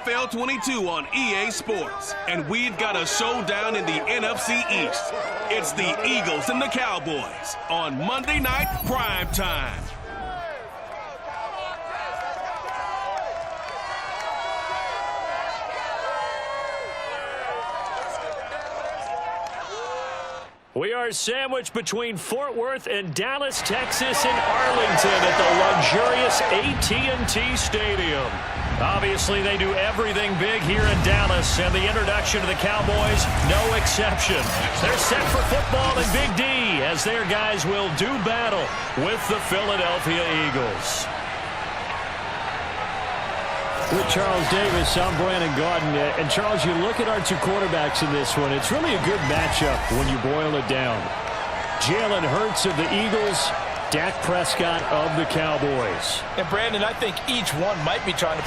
NFL 22 on EA Sports. And we've got a showdown in the NFC East. It's the Eagles and the Cowboys on Monday Night Prime Time. We are sandwiched between Fort Worth and Dallas, Texas, and Arlington at the luxurious AT&T Stadium. Obviously, they do everything big here in Dallas, and the introduction to the Cowboys, no exception. They're set for football in Big D as their guys will do battle with the Philadelphia Eagles. With Charles Davis, I'm Brandon Gaudin. And Charles, you look at our two quarterbacks in this one, it's really a good matchup when you boil it down. Jalen Hurts of the Eagles, Dak Prescott of the Cowboys. And Brandon, I think each one might be trying to...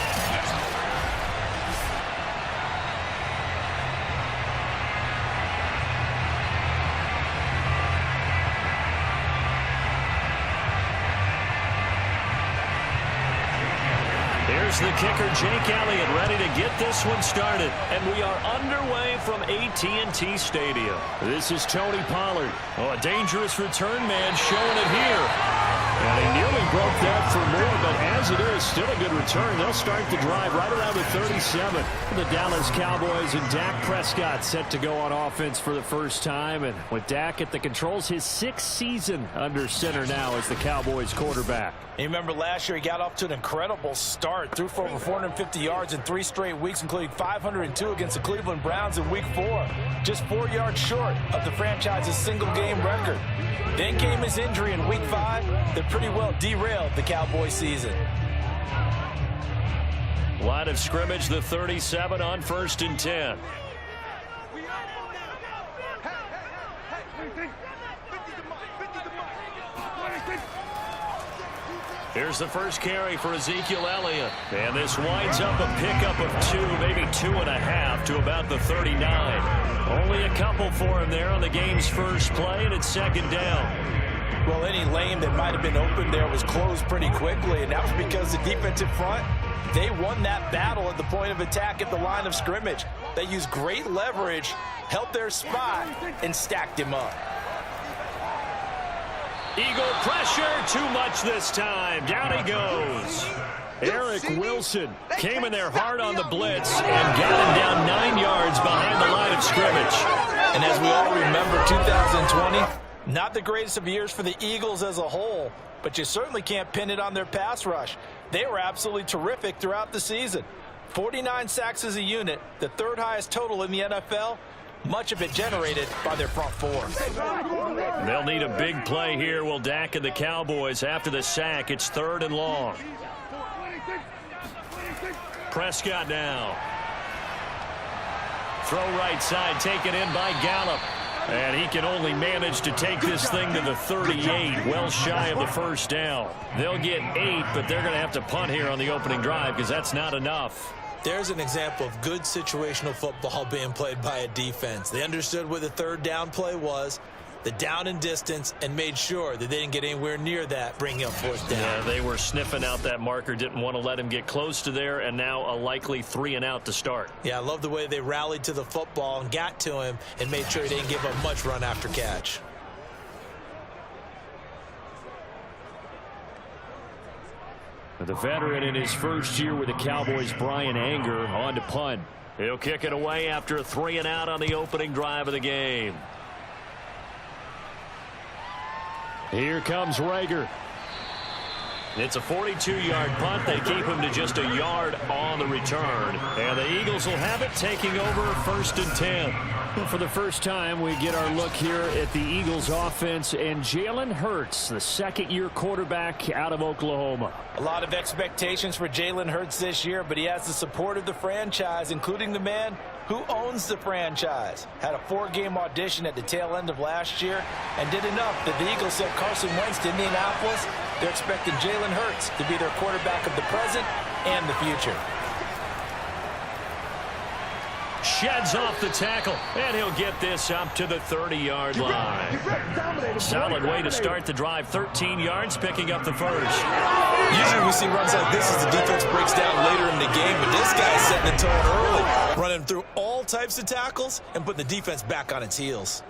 Here's the kicker, Jake Elliott, ready to get this one started. And we are underway from AT&T Stadium. This is Tony Pollard. Oh, a dangerous return man showing it here. And he nearly broke that for more, but as it is, still a good return. They'll start the drive right around the 37. The Dallas Cowboys and Dak Prescott set to go on offense for the first time. And with Dak at the controls, his sixth season under center now as the Cowboys quarterback. You remember last year he got off to an incredible start. Threw for over 450 yards in 3 straight weeks, including 502 against the Cleveland Browns in Week 4. Just 4 yards short of the franchise's single-game record. Then came his injury in Week 5 that pretty well derailed the Cowboys season. Line of scrimmage, the 37 on 1st and 10. Here's the first carry for Ezekiel Elliott. And this winds up a pickup of 2, maybe 2.5 to about the 39. Only a couple for him there on the game's first play, and it's 2nd down. Well, any lane that might have been open there was closed pretty quickly, and that was because the defensive front, they won that battle at the point of attack at the line of scrimmage. They used great leverage, held their spot, and stacked him up. Eagle pressure, too much this time. Down he goes. Eric Wilson Came in there hard on the blitz and got him down 9 yards behind the line of scrimmage. And as we all remember, 2020, not the greatest of years for the Eagles as a whole, but you certainly can't pin it on their pass rush. They were absolutely terrific throughout the season. 49 sacks as a unit, the 3rd highest total in the NFL. Much of it generated by their front four. They'll need a big play here. Will Dak and the Cowboys after the sack. It's 3rd and long. Prescott now. Throw right side, taken in by Gallup. And he can only manage to take this thing to the 38, well shy of the 1st down. They'll get 8, but they're going to have to punt here on the opening drive because that's not enough. There's an example of good situational football being played by a defense. They understood what the 3rd down play was, the down and distance, and made sure that they didn't get anywhere near that, bringing up 4th down. Yeah, they were sniffing out that marker, didn't want to let him get close to there, and now a likely 3 and out to start. Yeah, I love the way they rallied to the football and got to him and made sure he didn't give up much run after catch. The veteran in his first year with the Cowboys, Brian Anger, on to punt. He'll kick it away after a 3 and out on the opening drive of the game. Here comes Rager. It's a 42-yard punt. They keep him to just a yard on the return. And the Eagles will have it, taking over 1st and 10. For the first time, we get our look here at the Eagles offense and Jalen Hurts, the 2nd-year quarterback out of Oklahoma. A lot of expectations for Jalen Hurts this year, but he has the support of the franchise, including the man who owns the franchise. Had a 4-game audition at the tail end of last year and did enough that the Eagles sent Carson Wentz to Indianapolis. They're expecting Jalen Hurts to be their quarterback of the present and the future. sheds off the tackle, and he'll get this up to the 30-yard line. Solid way to start the drive. 13 yards, picking up the first. Usually we see runs like this as the defense breaks down later in the game, but this guy's setting the tone early, running through all types of tackles and putting the defense back on its heels.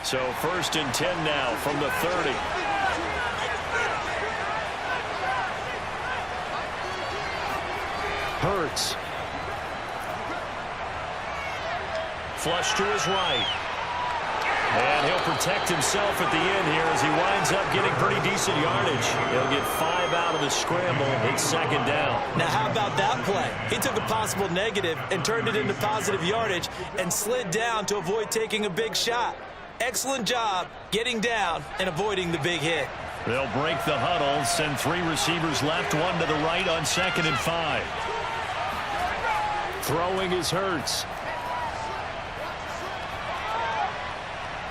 So 1st and 10 now from the 30. Hurts. Flush to his right. And he'll protect himself at the end here as he winds up getting pretty decent yardage. He'll get 5 out of the scramble. It's 2nd down. Now how about that play? He took a possible negative and turned it into positive yardage and slid down to avoid taking a big shot. Excellent job getting down and avoiding the big hit. They'll break the huddle, send 3 receivers left, 1 to the right on 2nd and 5. Throwing is Hurts.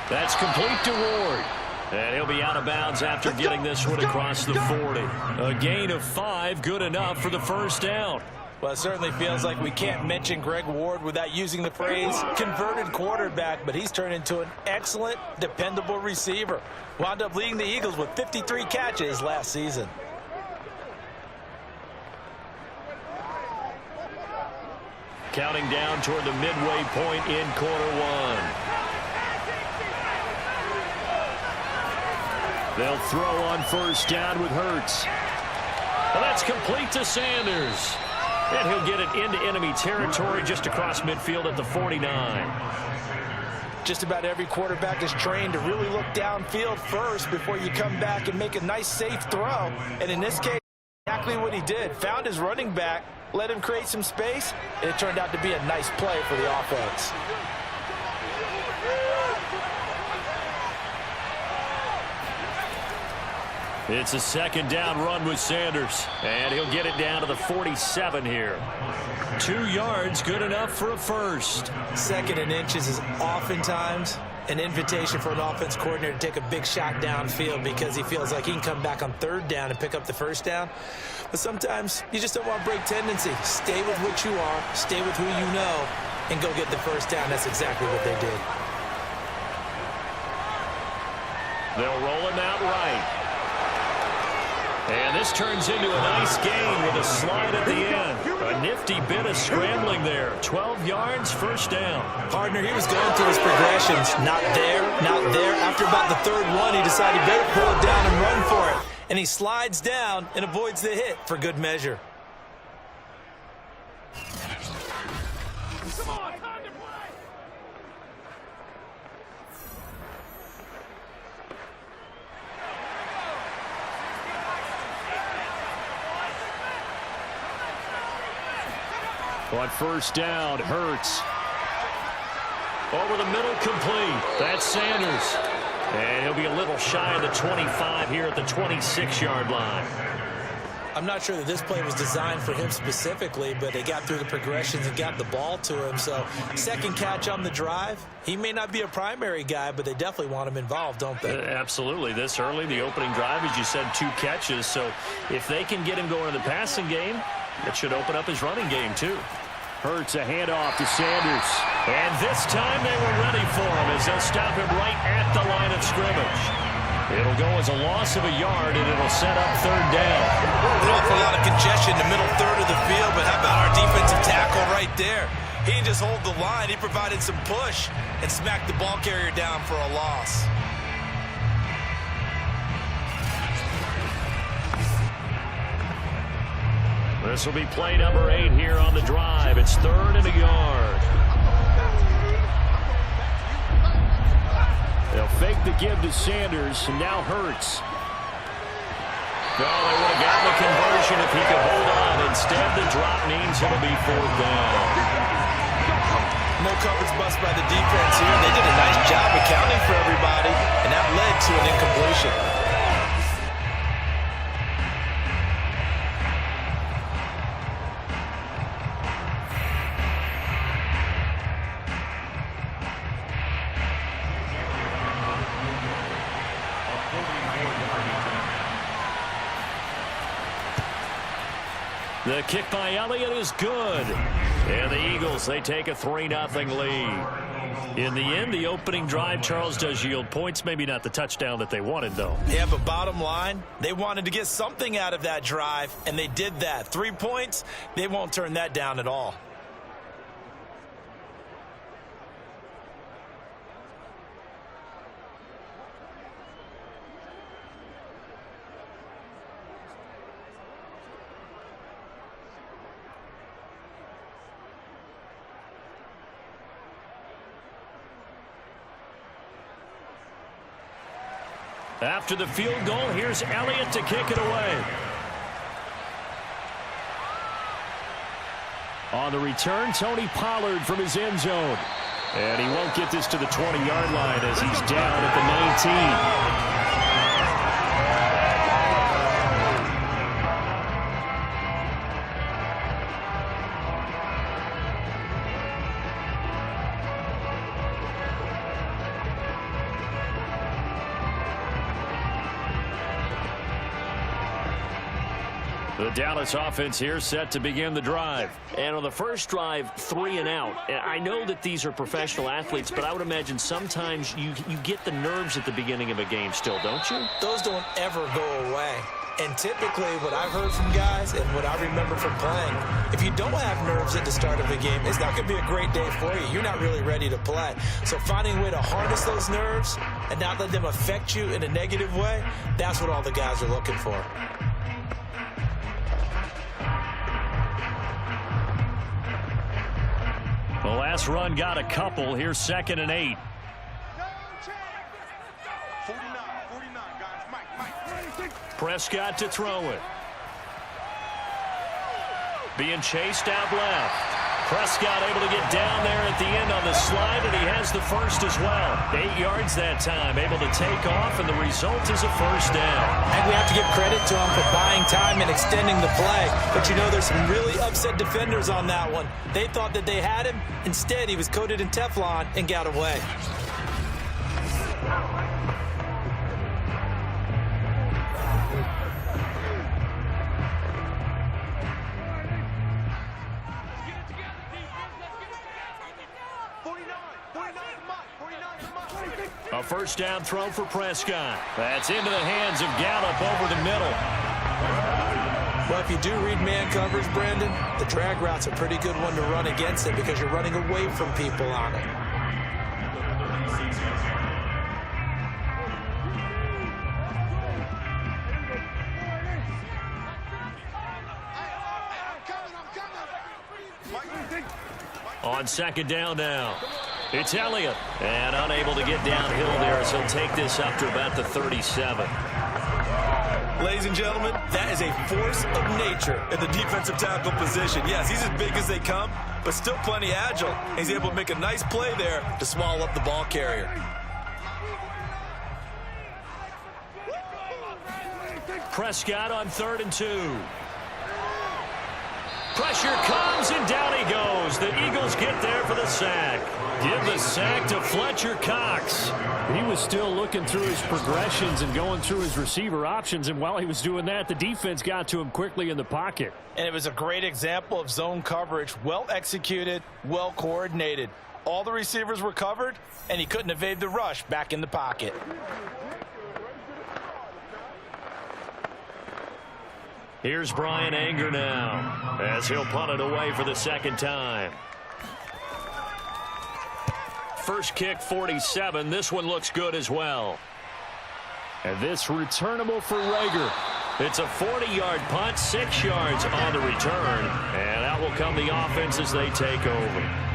That's complete to Ward. And he'll be out of bounds after getting this one across the 40. A gain of 5, good enough for the 1st down. Well, it certainly feels like we can't mention Greg Ward without using the phrase converted quarterback, but he's turned into an excellent, dependable receiver. Wound up leading the Eagles with 53 catches last season. Counting down toward the midway point in quarter 1. They'll throw on 1st down with Hurts. Well, that's complete to Sanders. And he'll get it into enemy territory just across midfield at the 49. Just about every quarterback is trained to really look downfield first before you come back and make a nice, safe throw. And in this case, exactly what he did. Found his running back, let him create some space, and it turned out to be a nice play for the offense. It's a 2nd down run with Sanders, and he'll get it down to the 47 here. 2 yards, good enough for a first. 2nd and inches is oftentimes an invitation for an offense coordinator to take a big shot downfield because he feels like he can come back on 3rd down and pick up the 1st down. But sometimes you just don't want to break tendency. Stay with what you are, stay with who you know, and go get the 1st down. That's exactly what they did. They'll roll him out right. And this turns into a nice gain with a slide at the end. A nifty bit of scrambling there. 12 yards, 1st down. Partner, he was going through his progressions. Not there, not there. After about the 3rd one, he decided he better pull it down and run for it. And he slides down and avoids the hit for good measure. On 1st down, Hurts. Over the middle, complete. That's Sanders. And he'll be a little shy of the 25 here at the 26-yard line. I'm not sure that this play was designed for him specifically, but they got through the progressions and got the ball to him. So 2nd catch on the drive. He may not be a primary guy, but they definitely want him involved, don't they? Absolutely. This early, the opening drive, as you said, 2 catches. So if they can get him going in the passing game, it should open up his running game, too. Hurts a handoff to Sanders. And this time they were ready for him as they'll stop him right at the line of scrimmage. It'll go as a loss of a yard, and it'll set up 3rd down. An awful lot of congestion in the middle 3rd of the field, but how about our defensive tackle right there? He didn't just hold the line. He provided some push and smacked the ball carrier down for a loss. This will be play number 8 here on the drive. It's 3rd and a yard. They'll fake the give to Sanders, and now Hurts. Well, they would have gotten the conversion if he could hold on. Instead, the drop means it'll be 4th down. No coverage bust by the defense here. They did a nice job accounting for everybody, and that led to an incompletion. The kick by Elliott is good. And the Eagles, they take a 3-0 lead. In the end, the opening drive, Charles, does yield points. Maybe not the touchdown that they wanted, though. Yeah, but bottom line, they wanted to get something out of that drive, and they did that. 3 points, they won't turn that down at all. After the field goal, here's Elliott to kick it away. On the return, Tony Pollard from his end zone. And he won't get this to the 20-yard line as he's down at the 19. The Dallas offense here set to begin the drive. And on the first drive, 3 and out. I know that these are professional athletes, but I would imagine sometimes you get the nerves at the beginning of a game still, don't you? Those don't ever go away. And typically what I've heard from guys and what I remember from playing, if you don't have nerves at the start of a game, it's not going to be a great day for you. You're not really ready to play. So finding a way to harness those nerves and not let them affect you in a negative way, that's what all the guys are looking for. The last run got a couple. Here's 2nd and 8. 49, guys. Mike. Prescott to throw it. Being chased out left. Prescott able to get down there at the end on the slide, and he has the first as well. 8 yards that time, able to take off, and the result is a first down. And we have to give credit to him for buying time and extending the play. But you know, there's some really upset defenders on that one. They thought that they had him. Instead, he was coated in Teflon and got away. A first down throw for Prescott. That's into the hands of Gallup over the middle. Well, if you do read man coverage, Brandon, the drag route's a pretty good one to run against it because you're running away from people on it. On 2nd down now. It's Elliott, and unable to get downhill there as he'll take this up to about the 37. Ladies and gentlemen, that is a force of nature in the defensive tackle position. Yes, he's as big as they come, but still plenty agile. He's able to make a nice play there to swallow up the ball carrier. Prescott on 3rd and 2. Pressure comes, and down he goes. The Eagles get there for the sack. Give the sack to Fletcher Cox. He was still looking through his progressions and going through his receiver options, and while he was doing that, the defense got to him quickly in the pocket. And it was a great example of zone coverage, well executed, well coordinated. All the receivers were covered, and he couldn't evade the rush back in the pocket. Here's Brian Anger now as he'll punt it away for the 2nd time. First kick, 47. This one looks good as well. And this returnable for Rager. It's a 40-yard punt, 6 yards on the return. And out will come the offense as they take over.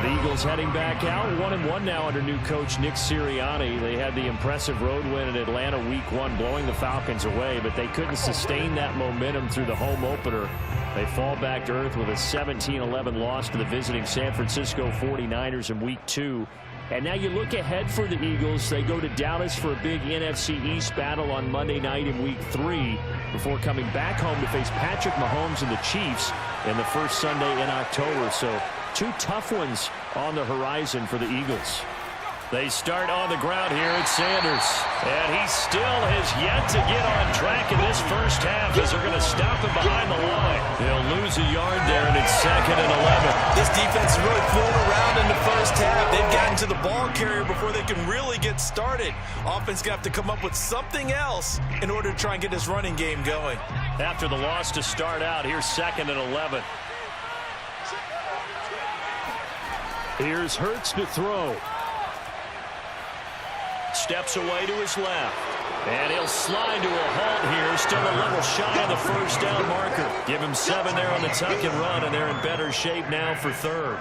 The Eagles heading back out, 1-1 now under new coach Nick Sirianni. They had the impressive road win in Atlanta week 1, blowing the Falcons away, but they couldn't sustain that momentum through the home opener. They fall back to earth with a 17-11 loss to the visiting San Francisco 49ers in week 2. And now you look ahead for the Eagles. They go to Dallas for a big NFC East battle on Monday night in week 3 before coming back home to face Patrick Mahomes and the Chiefs in the first Sunday in October. So 2 tough ones on the horizon for the Eagles. They start on the ground here at Sanders. And he still has yet to get on track in this first half as they're going to stop him behind the line. lose a yard there, and it's 2nd and 11. This defense is really fooling around in the first half. They've gotten to the ball carrier before they can really get started. Offense going to have to come up with something else in order to try and get this running game going. After the loss to start out, here's 2nd and 11. Here's Hurts to throw. Steps away to his left. And he'll slide to a halt here. Still a little shy of the first down marker. Give him 7 there on the tuck and run, and they're in better shape now for 3rd.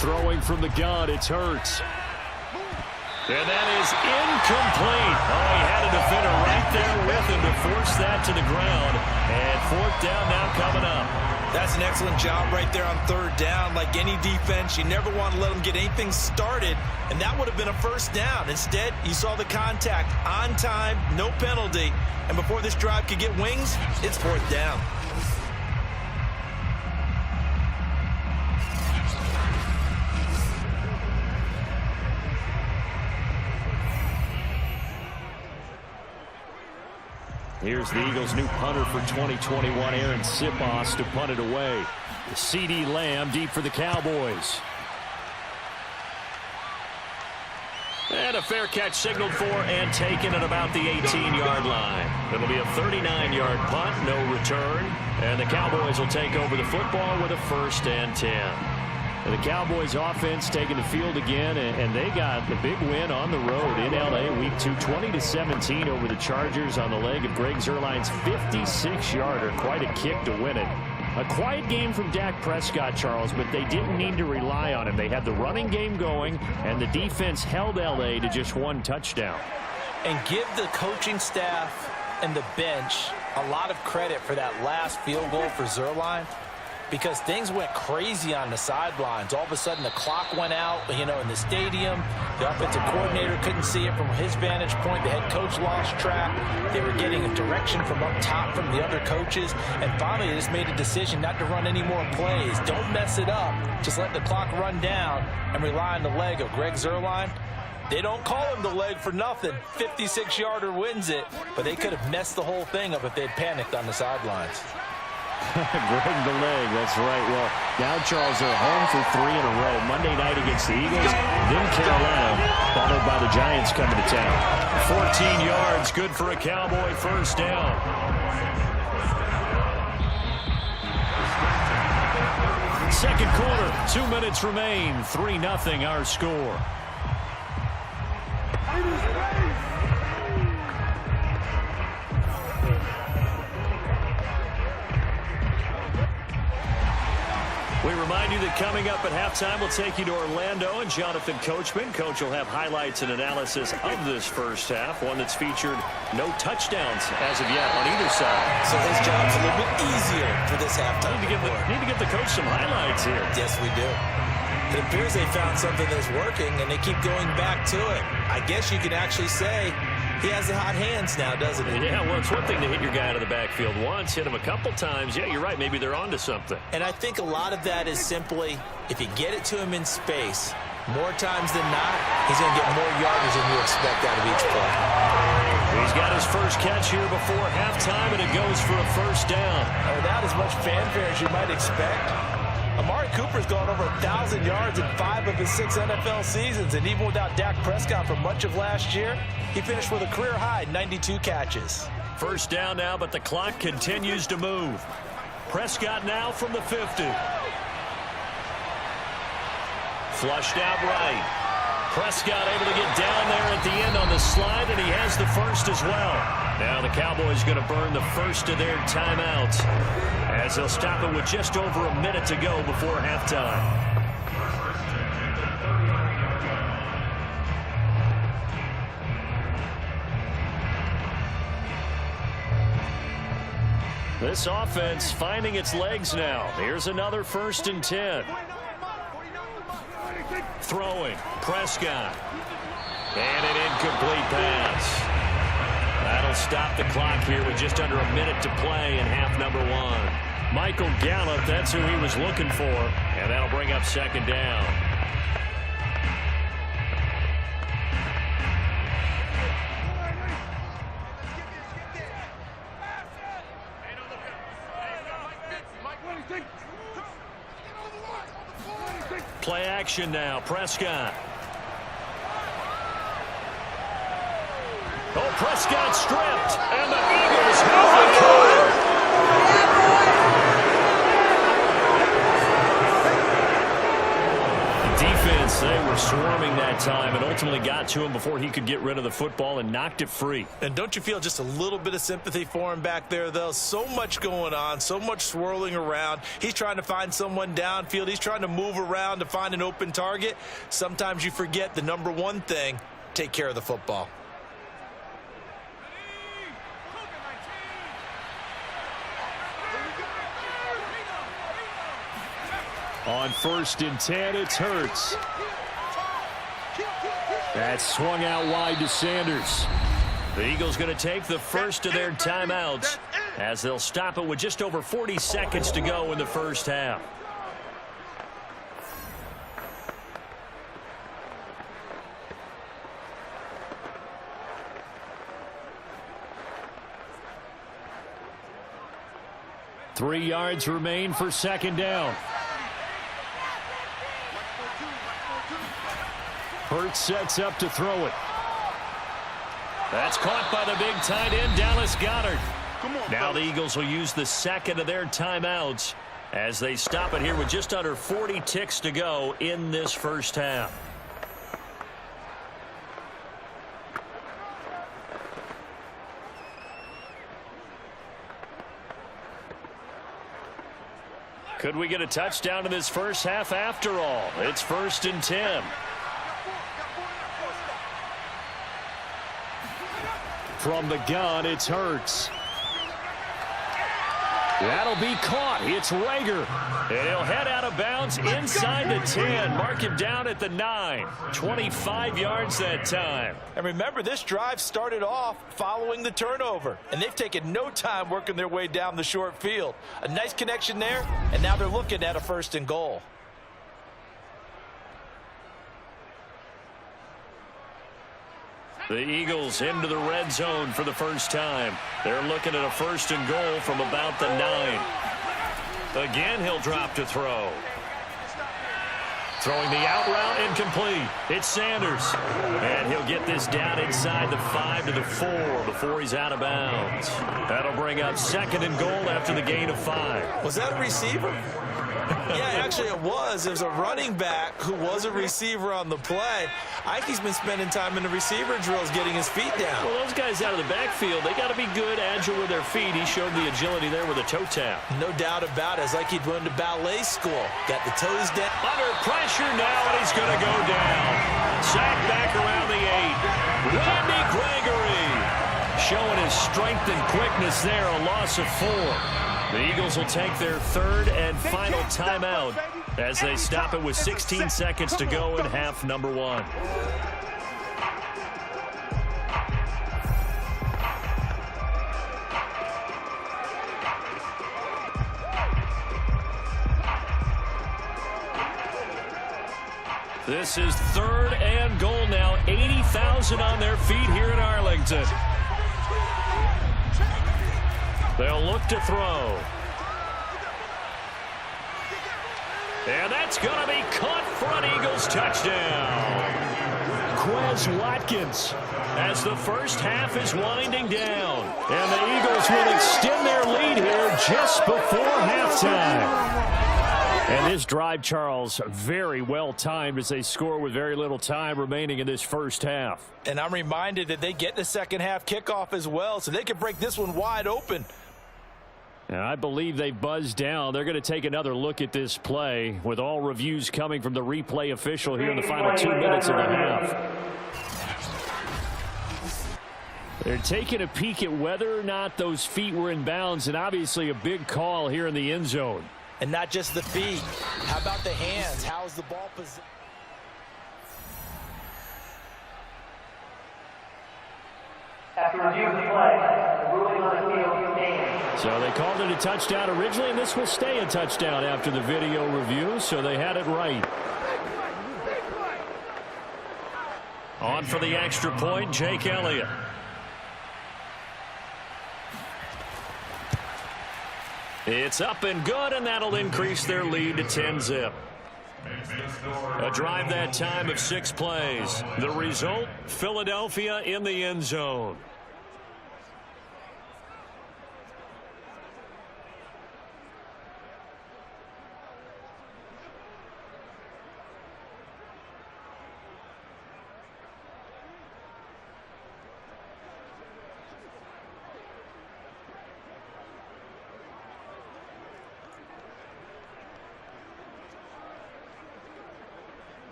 Throwing from the gun, it's Hurts. And that is incomplete. Oh, he had a defender right there with him to force that to the ground. And 4th down now coming up. That's an excellent job right there on 3rd down. Like any defense, you never want to let them get anything started, and that would have been a first down. Instead, you saw the contact on time, no penalty, and before this drive could get wings, it's 4th down. Here's the Eagles' new punter for 2021, Aaron Sipos, to punt it away. The CD Lamb deep for the Cowboys. And a fair catch signaled for and taken at about the 18-yard line. It'll be a 39-yard punt, no return. And the Cowboys will take over the football with a 1st and 10. The Cowboys offense taking the field again, and they got the big win on the road in L.A. Week 2, 20-17 over the Chargers on the leg of Greg Zuerlein's 56-yarder. Quite a kick to win it. A quiet game from Dak Prescott, Charles, but they didn't need to rely on him. They had the running game going, and the defense held L.A. to just 1 touchdown. And give the coaching staff and the bench a lot of credit for that last field goal for Zuerlein, because things went crazy on the sidelines. All of a sudden, the clock went out, in the stadium. The offensive coordinator couldn't see it from his vantage point. The head coach lost track. They were getting a direction from up top from the other coaches. And finally, they just made a decision not to run any more plays. Don't mess it up. Just let the clock run down and rely on the leg of Greg Zuerlein. They don't call him the leg for nothing. 56-yarder wins it. But they could have messed the whole thing up if they'd panicked on the sidelines. Greg the leg, that's right. Well, now, Charles, they're home for 3 in a row. Monday night against the Eagles, then Carolina, followed by the Giants coming to town. 14 yards, good for a Cowboy 1st down. Second quarter, 2 minutes remain. 3-0 our score. We remind you that coming up at halftime, we'll take you to Orlando and Jonathan Coachman. Coach will have highlights and analysis of this first half, one that's featured no touchdowns as of yet on either side. So his job's a little bit easier for this halftime. Need to give the coach some highlights here. Yes, we do. It appears they found something that's working, and they keep going back to it. I guess you can actually say he has the hot hands now, doesn't he? Yeah, well, it's one thing to hit your guy out of the backfield once, hit him a couple times. Yeah, you're right. Maybe they're onto something. And I think a lot of that is simply, if you get it to him in space, more times than not, he's going to get more yardage than you expect out of each play. He's got his first catch here before halftime, and it goes for a 1st down. Without as much fanfare as you might expect, Amari Cooper's gone over 1,000 yards in 5 of his 6 NFL seasons, and even without Dak Prescott for much of last year, he finished with a career-high 92 catches. 1st down now, but the clock continues to move. Prescott now from the 50. Flushed out right. Prescott able to get down there at the end on the slide, and he has the first as well. Now the Cowboys going to burn the first of their timeouts as they'll stop it with just over a minute to go before halftime. This offense finding its legs now. Here's another 1st and 10. Throwing. Prescott. And an incomplete pass. That'll stop the clock here with just under a minute to play in half number 1. Michael Gallup, that's who he was looking for. And that'll bring up 2nd down. Play action now. Prescott. Oh, Prescott stripped. And the Eagles have the cover. The defense, they were swarming that time and ultimately got to him before he could get rid of the football and knocked it free. And don't you feel just a little bit of sympathy for him back there, though? So much going on, so much swirling around. He's trying to find someone downfield. He's trying to move around to find an open target. Sometimes you forget the number one thing, take care of the football. On 1st and 10, it's Hurts. That's swung out wide to Sanders. The Eagles going to take the first of their timeouts as they'll stop it with just over 40 seconds to go in the first half. Three yards remain for 2nd down. Hurts sets up to throw it. That's caught by the big tight end, Dallas Goedert. Now the Eagles will use the 2nd of their timeouts as they stop it here with just under 40 ticks to go in this first half. Could we get a touchdown in this first half after all? It's 1st and 10. From the gun, it's Hurts. That'll be caught. It's Rager. And he'll head out of bounds inside the 10. Mark him down at the 9. 25 yards that time. And remember, this drive started off following the turnover. And they've taken no time working their way down the short field. A nice connection there, and now they're looking at a 1st and goal. The Eagles into the red zone for the first time. They're looking at a 1st and goal from about the 9. Again, he'll drop to throw. Throwing the out route, incomplete. It's Sanders. And he'll get this down inside the 5 to the 4 before he's out of bounds. That'll bring up 2nd and goal after the gain of 5. Was that a receiver? Yeah, actually it was. It was a running back who was a receiver on the play. I think he's been spending time in the receiver drills getting his feet down. Well, those guys out of the backfield, they got to be good, agile with their feet. He showed the agility there with a toe tap. No doubt about it. It's like he'd run to ballet school. Got the toes down. Under pressure now, and he's going to go down. Sacked back around the 8. Randy Gregory showing his strength and quickness there, a loss of 4. The Eagles will take their 3rd and final timeout as they stop it with 16 seconds to go in half number 1. This is 3rd and goal now. 80,000 on their feet here in Arlington. They'll look to throw. And that's going to be caught for an Eagles touchdown. Quez Watkins. As the first half is winding down. And the Eagles will extend their lead here just before halftime. And this drive, Charles, very well timed as they score with very little time remaining in this first half. And I'm reminded that they get the second half kickoff as well, so they can break this one wide open. And I believe they buzzed down. They're going to take another look at this play with all reviews coming from the replay official here in the final 2 minutes of the half. They're taking a peek at whether or not those feet were in bounds, and obviously a big call here in the end zone. And not just the feet. How about the hands? How's the ball positioned? After review of the play, the ruling on the field stands. So they called it a touchdown originally, and this will stay a touchdown after the video review, so they had it right. On for the extra point, Jake Elliott. It's up and good, and that'll increase their lead to 10-zip. A drive that time of 6 plays. The result, Philadelphia in the end zone.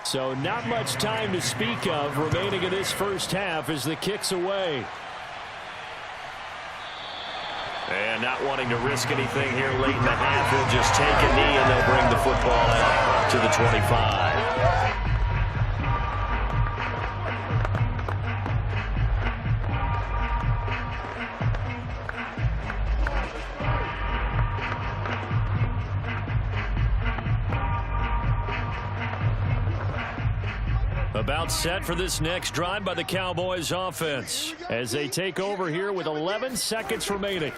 So not much time to speak of remaining in this first half as the kick's away. And not wanting to risk anything here late in the half, they'll just take a knee and they'll bring the football out to the 25. About set for this next drive by the Cowboys offense as they take over here with 11 seconds remaining.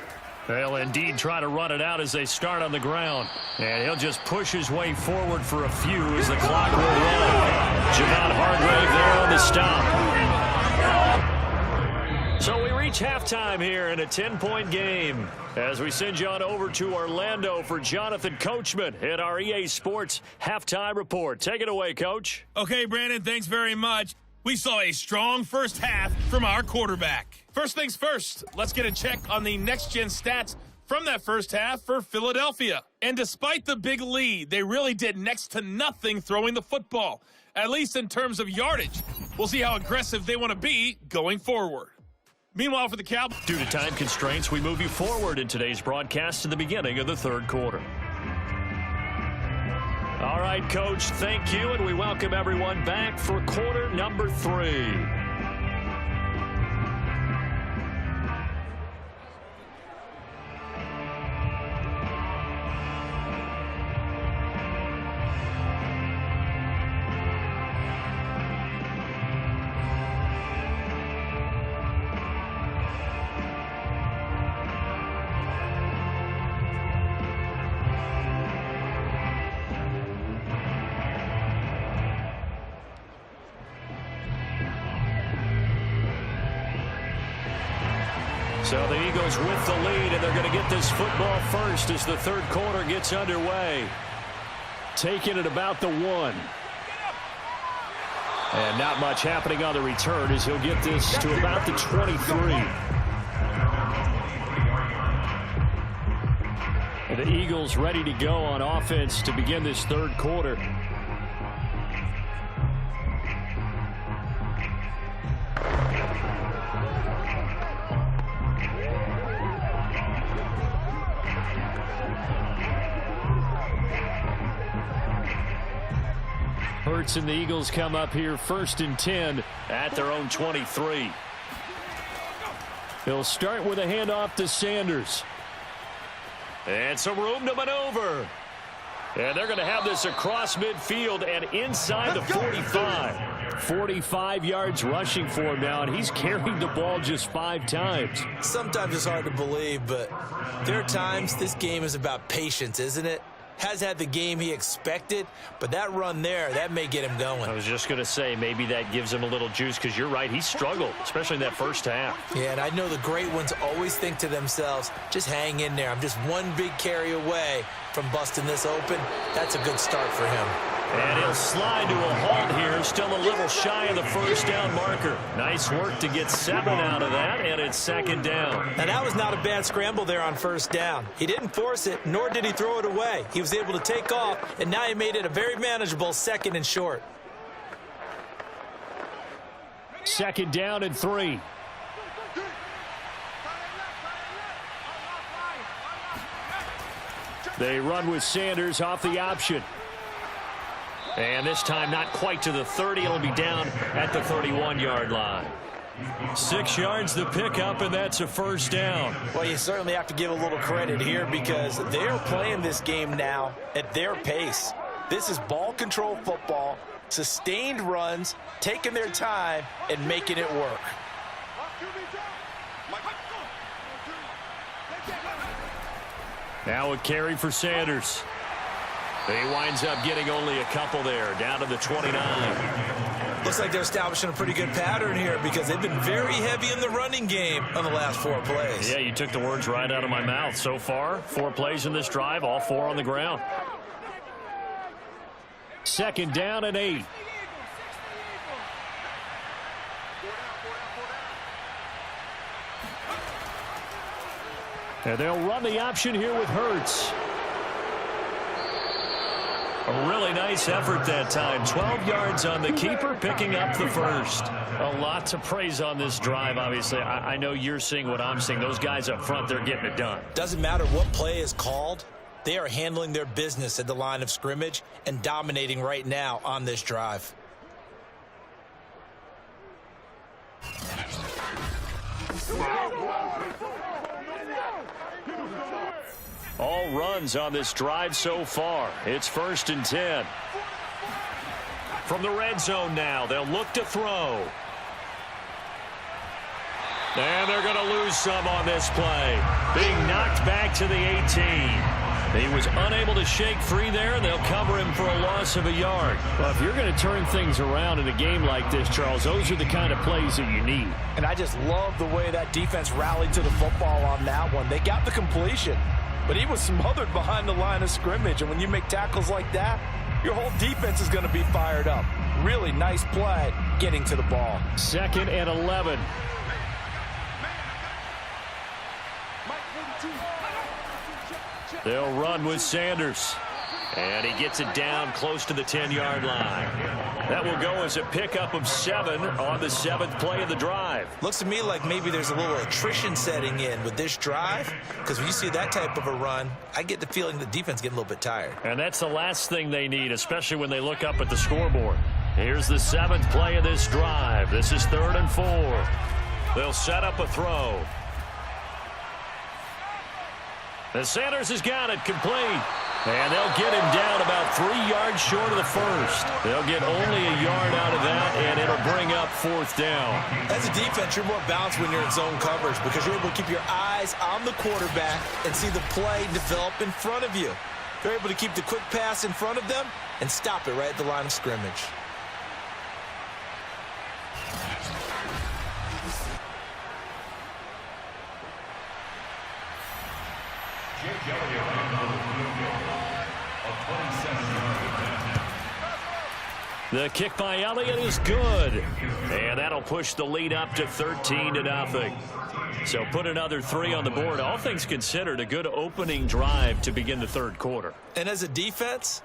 They'll indeed try to run it out as they start on the ground. And he'll just push his way forward for a few as the clock will run. Javon Hargrave there on the stop. So we reach halftime here in a 10-point game as we send you on over to Orlando for Jonathan Coachman at our EA Sports Halftime Report. Take it away, Coach. Okay, Brandon, thanks very much. We saw a strong first half from our quarterback. First things first, let's get a check on the next-gen stats from that first half for Philadelphia. And despite the big lead, they really did next to nothing throwing the football, at least in terms of yardage. We'll see how aggressive they want to be going forward. Meanwhile, for the Cowboys, due to time constraints, we move you forward in today's broadcast to the beginning of the third quarter. All right, Coach, thank you, and we welcome everyone back for quarter number 3. So the Eagles with the lead, and they're going to get this football first as the third quarter gets underway. Taking it about the 1. And not much happening on the return as he'll get this to about the 23. And the Eagles ready to go on offense to begin this third quarter. Hurts and the Eagles come up here 1st and 10 at their own 23. They'll start with a handoff to Sanders. And some room to maneuver. And they're going to have this across midfield and inside the 45. 45 yards rushing for him now, and he's carried the ball just 5 times. Sometimes it's hard to believe, but there are times this game is about patience, isn't it? Has had the game he expected, but that run there, that may get him going. I was just going to say, maybe that gives him a little juice, because you're right, he struggled, especially in that first half. Yeah, and I know the great ones always think to themselves, just hang in there. I'm just one big carry away from busting this open. That's a good start for him. And he'll slide to a halt here, still a little shy of the first down marker. Nice work to get 7 out of that, and it's second down. And that was not a bad scramble there on first down. He didn't force it, nor did he throw it away. He was able to take off, and now he made it a very manageable 2nd and short. Second down and 3. They run with Sanders off the option. And this time not quite to the 30. It'll be down at the 31-yard line. 6 yards the pickup, and that's a first down. Well, you certainly have to give a little credit here because they're playing this game now at their pace. This is ball control football, sustained runs, taking their time, and making it work. Now a carry for Sanders. He winds up getting only a couple there, down to the 29. Looks like they're establishing a pretty good pattern here because they've been very heavy in the running game on the last 4 plays. Yeah, you took the words right out of my mouth. So far, 4 plays in this drive, all 4 on the ground. Second down and 8. And they'll run the option here with Hurts. A really nice effort that time. 12 yards on the keeper, picking up the first. A lot to praise on this drive, obviously. I know you're seeing what I'm seeing. Those guys up front, they're getting it done. Doesn't matter what play is called. They are handling their business at the line of scrimmage and dominating right now on this drive. All runs on this drive so far. It's 1st and 10. From the red zone now, they'll look to throw. And they're going to lose some on this play. Being knocked back to the 18. He was unable to shake free there, and they'll cover him for a loss of a yard. Well, if you're going to turn things around in a game like this, Charles, those are the kind of plays that you need. And I just love the way that defense rallied to the football on that one. They got the completion, but he was smothered behind the line of scrimmage. And when you make tackles like that, your whole defense is going to be fired up. Really nice play getting to the ball. 2nd and 11. They'll run with Sanders. And he gets it down close to the 10-yard line. That will go as a pickup of 7 on the 7th play of the drive. Looks to me like maybe there's a little attrition setting in with this drive, because when you see that type of a run, I get the feeling the defense getting a little bit tired. And that's the last thing they need, especially when they look up at the scoreboard. Here's the 7th play of this drive. This is 3rd and 4. They'll set up a throw. And Sanders has got it complete. And they'll get him down about 3 yards short of the first. They'll get only a yard out of that, and it'll bring up 4th down. As a defense, you're more balanced when you're in zone coverage because you're able to keep your eyes on the quarterback and see the play develop in front of you. They're able to keep the quick pass in front of them and stop it right at the line of scrimmage. The kick by Elliott is good. And that'll push the lead up to 13-0. So put another 3 on the board. All things considered, a good opening drive to begin the 3rd quarter. And as a defense,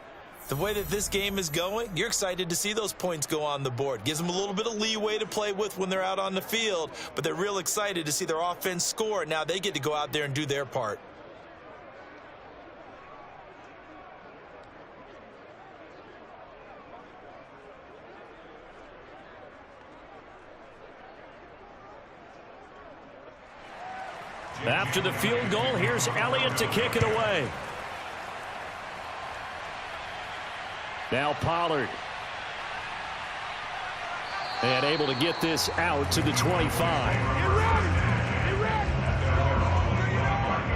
the way that this game is going, you're excited to see those points go on the board. Gives them a little bit of leeway to play with when they're out on the field, but they're real excited to see their offense score. Now they get to go out there and do their part. After the field goal, here's Elliott to kick it away. Now Pollard. And able to get this out to the 25.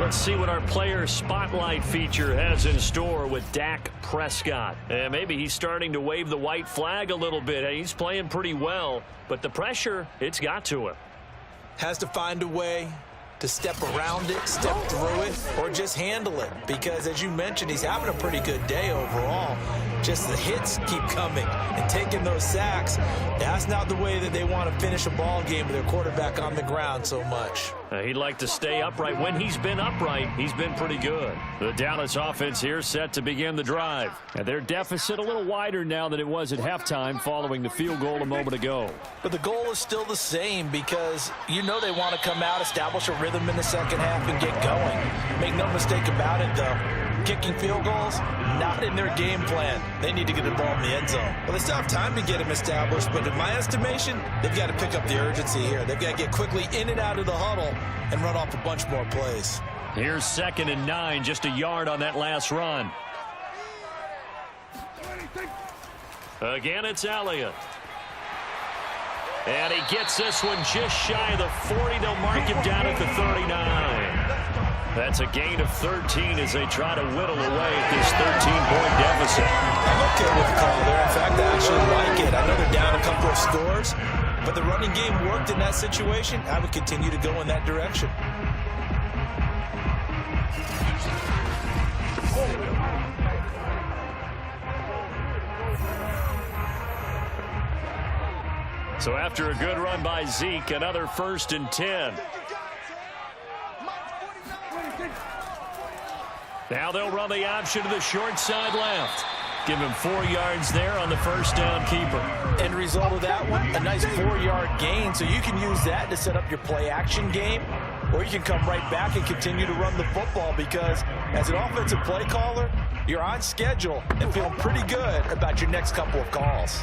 Let's see what our player spotlight feature has in store with Dak Prescott. And maybe he's starting to wave the white flag a little bit. He's playing pretty well, but the pressure, it's got to him. Has to find a way to step around it, step through it, or just handle it. Because, as you mentioned, he's having a pretty good day overall. Just the hits keep coming and taking those sacks. That's not the way that they want to finish a ball game with their quarterback on the ground so much. He'd like to stay upright. When he's been upright, he's been pretty good. The Dallas offense here set to begin the drive. And their deficit a little wider now than it was at halftime following the field goal a moment ago. But the goal is still the same because you know they want to come out, establish a rhythm in the second half, and get going. Make no mistake about it, though. Kicking field goals, not in their game plan. They need to get the ball in the end zone. Well, they still have time to get them established, but in my estimation, they've got to pick up the urgency here. They've got to get quickly in and out of the huddle and run off a bunch more plays. Here's 2nd and 9, just a yard on that last run. Again, it's Elliott. And he gets this one just shy of the 40. They'll mark him down at the 39. That's a gain of 13 as they try to whittle away at this 13-point deficit. I'm okay with the call there. In fact, I actually like it. I know they're down a couple of scores, but the running game worked in that situation. I would continue to go in that direction. So after a good run by Zeke, another 1st and 10. Now they'll run the option to the short side left. Give him 4 yards there on the first down keeper. End result of that one, a nice 4-yard gain. So you can use that to set up your play action game, or you can come right back and continue to run the football because as an offensive play caller, you're on schedule and feeling pretty good about your next couple of calls.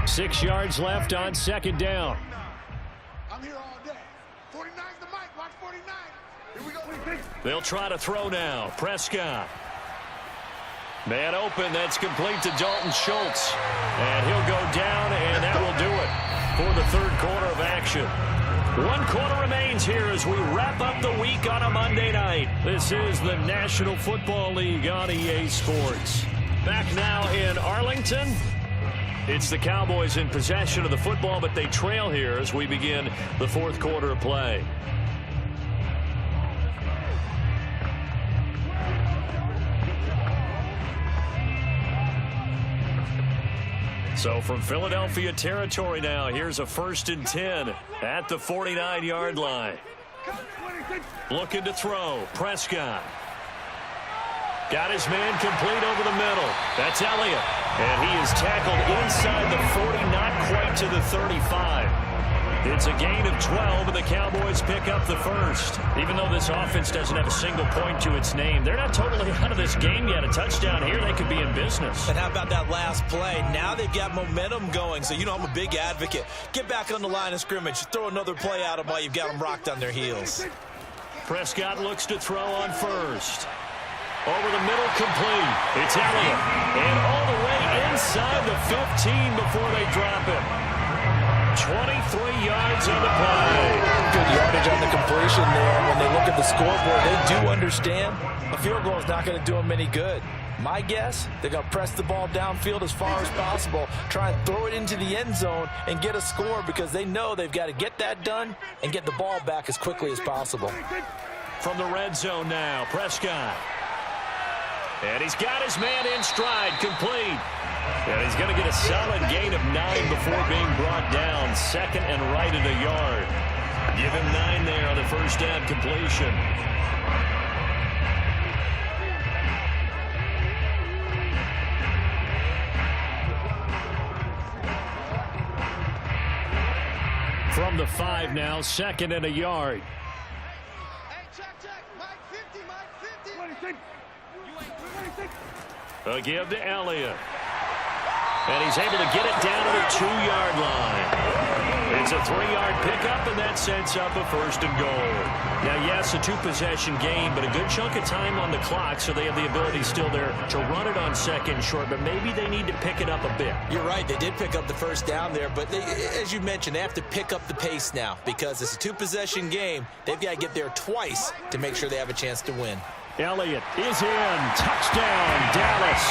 Six yards left on 2nd down. I'm here all day. 49's the mic. Watch 49. Here we go. They'll try to throw now. Prescott. Man open. That's complete to Dalton Schultz. And he'll go down, and that will do it for the 3rd quarter of action. 1 quarter remains here as we wrap up the week on a Monday night. This is the National Football League on EA Sports. Back now in Arlington. It's the Cowboys in possession of the football, but they trail here as we begin the 4th quarter of play. So from Philadelphia territory now, here's a 1st and 10 at the 49-yard line. Looking to throw. Prescott. Got his man complete over the middle. That's Elliott. And he is tackled inside the 40, not quite to the 35. It's a gain of 12, and the Cowboys pick up the first. Even though this offense doesn't have a single point to its name, they're not totally out of this game yet. A touchdown here, they could be in business. And how about that last play? Now they've got momentum going, so you know I'm a big advocate. Get back on the line of scrimmage. Throw another play at them while you've got them rocked on their heels. Prescott looks to throw on first. Over the middle, complete. It's Elliott. And all the way inside the 15 before they drop it. 23 yards on the play. Good yardage on the completion there. When they look at the scoreboard, they do understand a field goal is not going to do them any good. My guess, they're going to press the ball downfield as far as possible, try and throw it into the end zone and get a score because they know they've got to get that done and get the ball back as quickly as possible. From the red zone now, Prescott. And he's got his man in stride, complete. And he's going to get a solid gain of 9 before being brought down. 2nd and right at a yard. Give him 9 there on the first down completion. From the 5 now, 2nd and a yard. Hey, check. Mike 50, Mike 50. A give to Elliott. And he's able to get it down to the 2-yard line. It's a 3-yard pickup, and that sets up a 1st and goal. Now, yes, a 2-possession game, but a good chunk of time on the clock, so they have the ability still there to run it on 2nd short, but maybe they need to pick it up a bit. You're right. They did pick up the first down there, but they, as you mentioned, they have to pick up the pace now because it's a 2-possession game. They've got to get there twice to make sure they have a chance to win. Elliott is in. Touchdown, Dallas.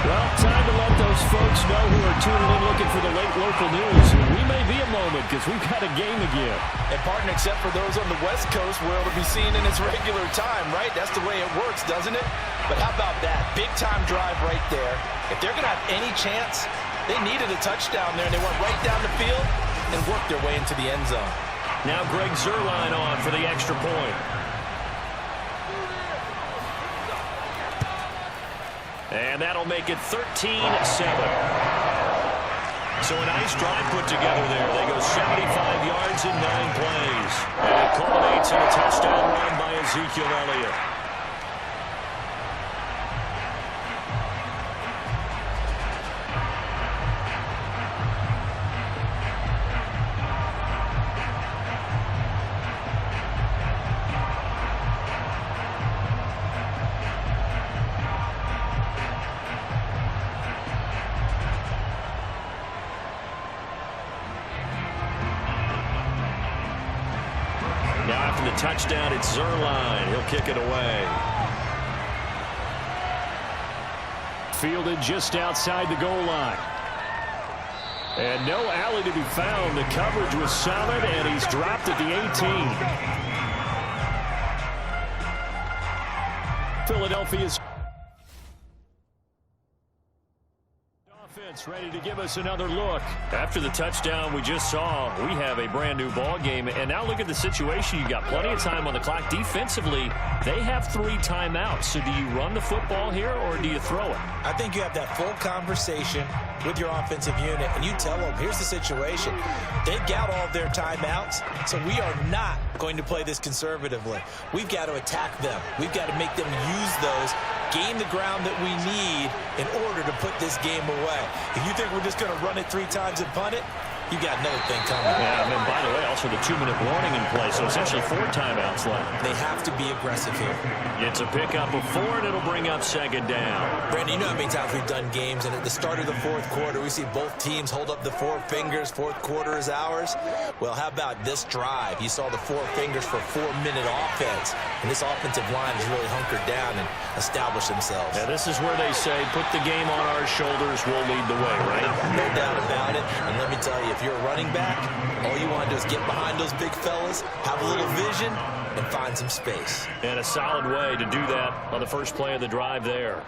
Well, time to let those most folks know who are tuning in looking for the late local news, we may be a moment because we've got a game again. And, partner, except for those on the West Coast where it'll be seen in its regular time, right? That's the way it works, doesn't it? But how about that? Big-time drive right there. If they're going to have any chance, they needed a touchdown there, and they went right down the field and worked their way into the end zone. Now Greg Zuerlein on for the extra point. And that'll make it 13-7. So a nice drive put together there. They go 75 yards in 9 plays. And it culminates in a touchdown run by Ezekiel Elliott. Now after the touchdown, it's Zuerlein. He'll kick it away. Fielded just outside the goal line. And no alley to be found. The coverage was solid, and he's dropped at the 18. Philadelphia's offense ready to give us another look. After the touchdown we just saw, we have a brand new ball game. And now look at the situation. You got plenty of time on the clock. Defensively, they have 3 timeouts. So do you run the football here or do you throw it? I think you have that full conversation with your offensive unit, and you tell them, here's the situation. They've got all of their timeouts, so we are not going to play this conservatively. We've got to attack them. We've got to make them use those, gain the ground that we need in order to put this game away. If you think we're just going to run it 3 times and punt it, you got another thing coming. Yeah, and then, by the way, also the 2-minute warning in play, so essentially 4 timeouts left. They have to be aggressive here. It's a pickup of 4, and it'll bring up 2nd down. Brandon, you know how many times we've done games, and at the start of the 4th quarter, we see both teams hold up the 4 fingers, 4th quarter is ours. Well, how about this drive? You saw the 4 fingers for 4-minute offense, and this offensive line has really hunkered down and established themselves. Yeah, this is where they say, put the game on our shoulders, we'll lead the way, right? No doubt about it, and let me tell you, if you're a running back, all you want to do is get behind those big fellas, have a little vision, and find some space. And a solid way to do that on the first play of the drive there.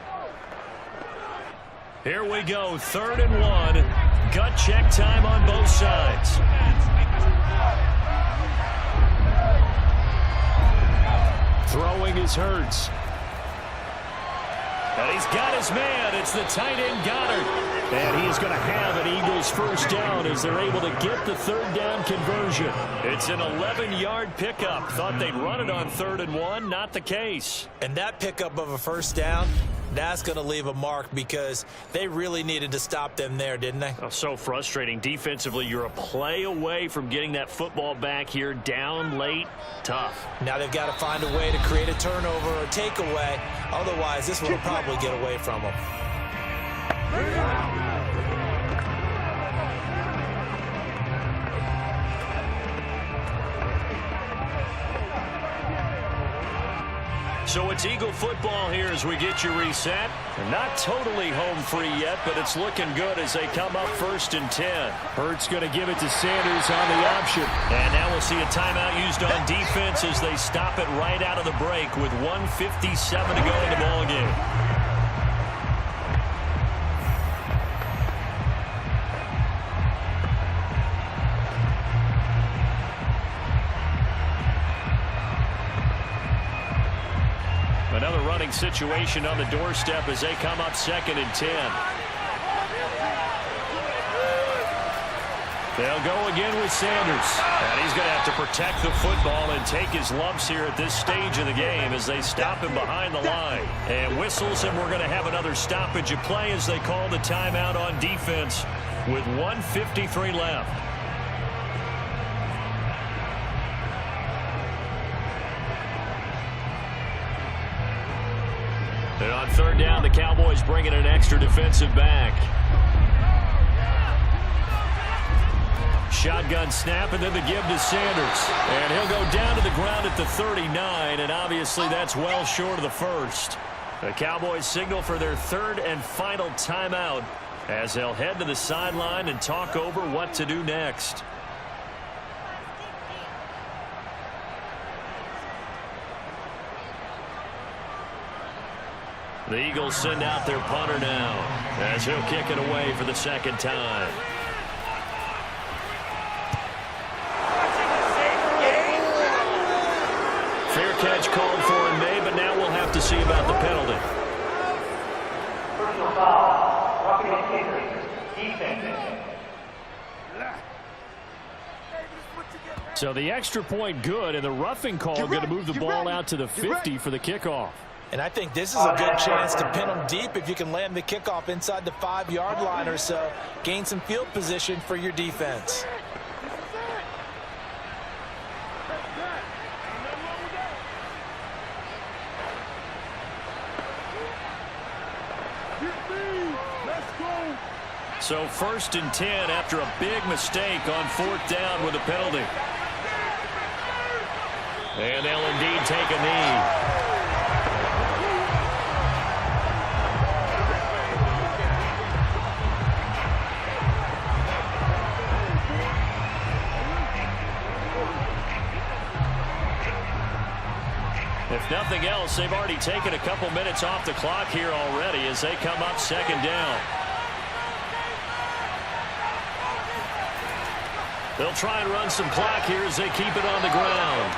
Here we go, 3rd and 1. Gut check time on both sides. Throwing is Hurts. And he's got his man. It's the tight end Goddard. And he is going to have an Eagles first down as they're able to get the 3rd down conversion. It's an 11-yard pickup. Thought they'd run it on 3rd and 1. Not the case. And that pickup of a first down, that's going to leave a mark because they really needed to stop them there, didn't they? Oh, so frustrating. Defensively, you're a play away from getting that football back here. Down late. Tough. Now they've got to find a way to create a turnover or takeaway. Otherwise, this one will probably get away from them. So it's Eagle football here as we get you reset. Not totally home free yet, but it's looking good as they come up 1st and 10. Hurts going to give it to Sanders on the option. And now we'll see a timeout used on defense as they stop it right out of the break with 1:57 to go in the ballgame. Another running situation on the doorstep as they come up 2nd and 10. They'll go again with Sanders. And he's going to have to protect the football and take his lumps here at this stage of the game as they stop him behind the line. And whistles, and we're going to have another stoppage of play as they call the timeout on defense with 1:53 left. And on 3rd down, the Cowboys bringing an extra defensive back. Shotgun snap, and then the give to Sanders. And he'll go down to the ground at the 39, and obviously that's well short of the first. The Cowboys signal for their 3rd and final timeout as they'll head to the sideline and talk over what to do next. The Eagles send out their punter now as he'll kick it away for the second time. Fair catch called for in May, but now we'll have to see about the penalty. Personal foul. Roughing the kicker. Defense. So the extra point good, and the roughing call going to move the ball out to the 50 for the kickoff. And I think this is a good chance to pin them deep if you can land the kickoff inside the 5-yard line or so. Gain some field position for your defense. So 1st and 10 after a big mistake on 4th down with a penalty. And they'll indeed take a knee. If nothing else, they've already taken a couple minutes off the clock here already as they come up 2nd down. They'll try and run some clock here as they keep it on the ground.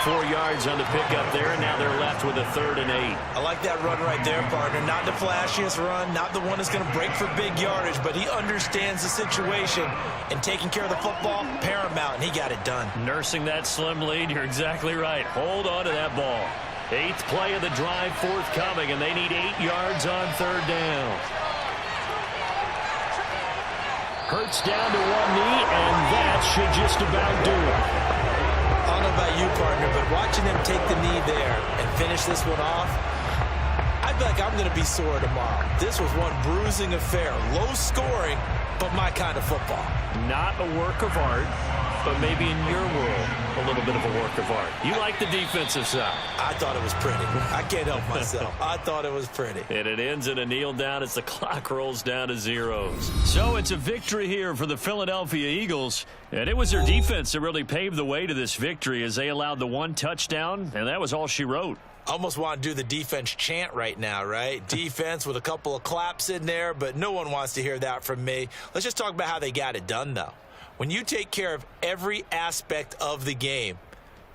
4 yards on the pickup there, and now they're left with a 3rd and 8. I like that run right there, partner. Not the flashiest run, not the one that's going to break for big yardage, but he understands the situation, and taking care of the football, paramount, and he got it done. Nursing that slim lead, you're exactly right. Hold on to that ball. 8th play of the drive forthcoming, and they need 8 yards on 3rd down. Hurts down to one knee, and that should just about do it. I don't know about you, partner, but watching them take the knee there and finish this one off, I feel like I'm going to be sore tomorrow. This was one bruising affair. Low scoring, but my kind of football. Not a work of art, but maybe in your world, a little bit of a work of art. You like the defensive side. I thought it was pretty. I can't help myself. I thought it was pretty. And it ends in a kneel down as the clock rolls down to zeros. So it's a victory here for the Philadelphia Eagles. And it was their defense that really paved the way to this victory as they allowed the 1 touchdown, and that was all she wrote. Almost want to do the defense chant right now, right? Defense with a couple of claps in there, but no one wants to hear that from me. Let's just talk about how they got it done, though. When you take care of every aspect of the game,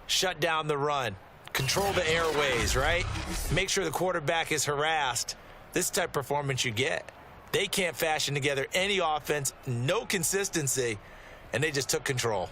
shut down the run, control the airways, right? Make sure the quarterback is harassed. This is the type of performance you get. They can't fashion together any offense, no consistency, and they just took control.